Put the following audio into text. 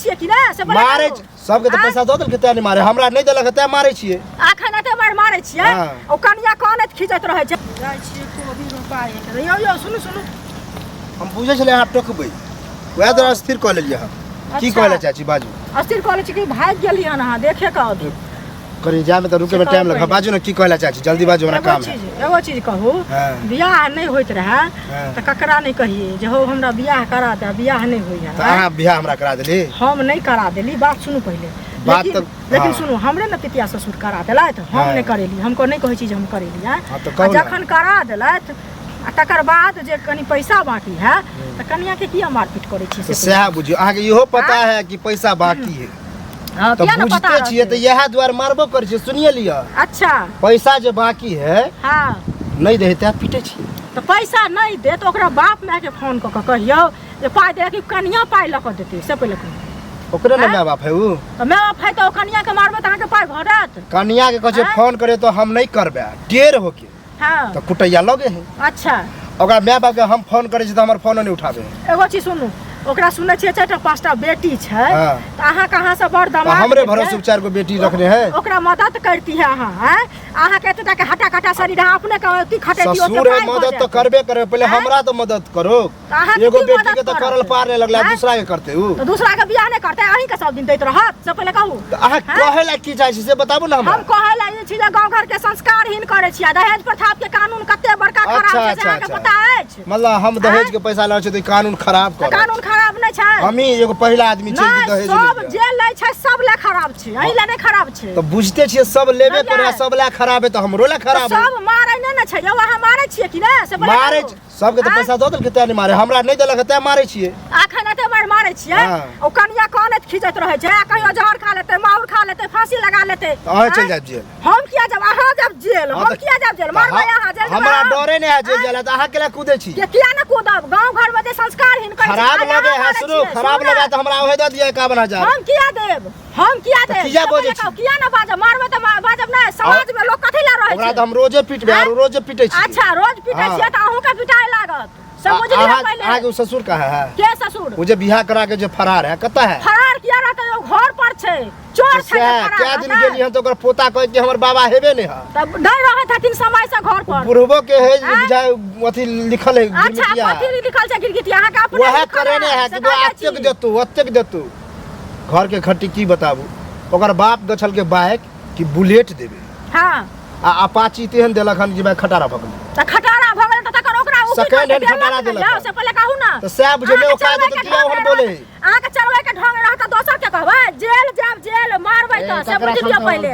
छिए कि ना से मारे सबके त पैसा द देल के तै नहीं मारे हमरा नहीं देलक तै मारे छिए आखन एते मारे छिए ओ कनिया कान खिचैत रहै छै जाय छिए कोबी रोपाए के यो सुनु हम बुझै छले अहाँ टोकबै वएह तरह स्थिर क लेलिए हम की कहले चाची बाजू स्थिर क ले छी कि भाग गेली हन अहाँ देखे का करी जाय में त रुके में टाइम लग बाजू न की कहले चाची जल्दी बाजू हमरा काम है एगो चीज कहू बियाह नहीं होइत रहे त ककरा नहीं कहिए जे हो हमरा बियाह करा दे बियाह नहीं होई है त अहाँ बियाह हमरा करा देली हम नहीं करा देली बात सुनू पहले बात लेकिन सुनो हमरे न पितिया ससुर करा देलैत हम नहीं करेली हमको नहीं कहै छी जे हम करेली है जखन करा देलैत तकर बाद जे कनी पैसा बाकी है त कनिया के किया मारपीट करै छी से सह बुझियो अहाँ के इहो पता है कि पैसा बाकी है तो बुझते छिए त यह द्वार मारबो कर छी सुनिए लिया अच्छा पैसा जे बाकी है हां नहीं दे त पीटे छी तो पैसा नहीं दे तो ओकरा बाप माय के फोन क के कहियो जे पाई दे कि कनिया पाई ल के देते से पहले ओकरे न माय बाप है उ तो माय बाप है तो कनिया के मारबे त अहाँ के पाई भरत कनिया के कहे फोन करे तो हम नहीं करबे डेर होके हां तो कुटैया लगे है अच्छा ओकरा माय बाप के हम फोन करे छी त हमर फोन नहीं उठाबे एगो चीज सुनू ओकरा सुनै छियै 4टा 5टा बेटी छै त अहाँ कहां से बड़ दामाद हमरे भरोसे 4 गो बेटी रखने है ओकरा मदद करती है अहाँ हैं अहाँ के एतटा के हटा कटा शरीर अपने के अति खटेती ससुर है मदद तो करबे करे पहले हमरा तो मदद करो एगो बेटी के तो करल पार नहीं लगला दूसरा के करते हो तो दूसरा के बियाह नहीं करते अहीं के सब दिन दैत रहत से पहले कहू अहाँ कहे ला की चाहि से बताबू ना हम कहे ला ई चीज गांव घर के संस्कारहीन करे छियै दहेज प्रथा के कानून कते बड़का खराब छै से अहाँ के पता अछि मतलब हम दहेज के पैसा लै छै त कानून खराब कर कानून खराब नहीं छै हमी एगो पहिला आदमी छै जे दहेज सब जे लै छै सब ला खराब छै अहीं ला नहीं खराब छै तो बुझते छियै सब लेबे करे सब ला खराब है तो हमरो ला खराब है सब मारै नहीं छै यो अहाँ मारै छियै कि ना से मारे सबके त पैसा द देल के तै नहीं मारे हमरा नहीं देलक तै मारे छिए आखन एते मारे छिए ओ कनिया कान खिचैत रहै छै कहियो जहर खा लेते माउर खा लेते फांसी लगा लेते अहाँ चल जाब जेल हम किया जब अहाँ जब जेल हम किया जब जेल मारबै अहाँ जेल हमरा डरे नहीं है जेल जाला त अहाँ केला कूदे छी के किया ना कूदब गांव घर में जे संस्कारहीन कर खराब लगे है सुनो खराब लगा त हमरा ओहे द दिए 51000 हम किया देब किया बोझे किया ना बाजब मारबै त बाजब ना समाज में लोग कथि ला रहै छै ओकरा त हम रोजे पिटबे और रोजे पिटै छी अच्छा रोज पिटै छियै त अहूं के पिटाई लागत सब बुझ लिया पहले आगे ससुर कहा है के ससुर वो जो बियाह करा के जो फरार है कता है फरार किया रहता है घर पर छै चोर छै क्या दिन गेली हम तो ओकर पोता कह के हमर बाबा हेबे नहीं है तब डर रहत हथिन समय से घर पर बुढ़बो के है बुझाय अथी लिखल है गिरगिटिया अच्छा कथि लिखल छै गिरगिटिया अहाँ के अपने वह करे ने है कि अत्तेक देतू घर के खट्टी की बताबू ओकर बाप गछल के बाइक कि बुलेट देबे हां आ अपाची तेहन देलक हन कि मैं खटारा भगल त खटारा भगल त तकर ओकरा सेकंड हैंड खटारा देलक से पहले कहू ना तो सब बुझले ओका दे त किया ओहन बोले अहाँ के चलवे के ढंग रहत दोसर के कहबै जेल जाब जेल मारबै त से बुझ लिया पहले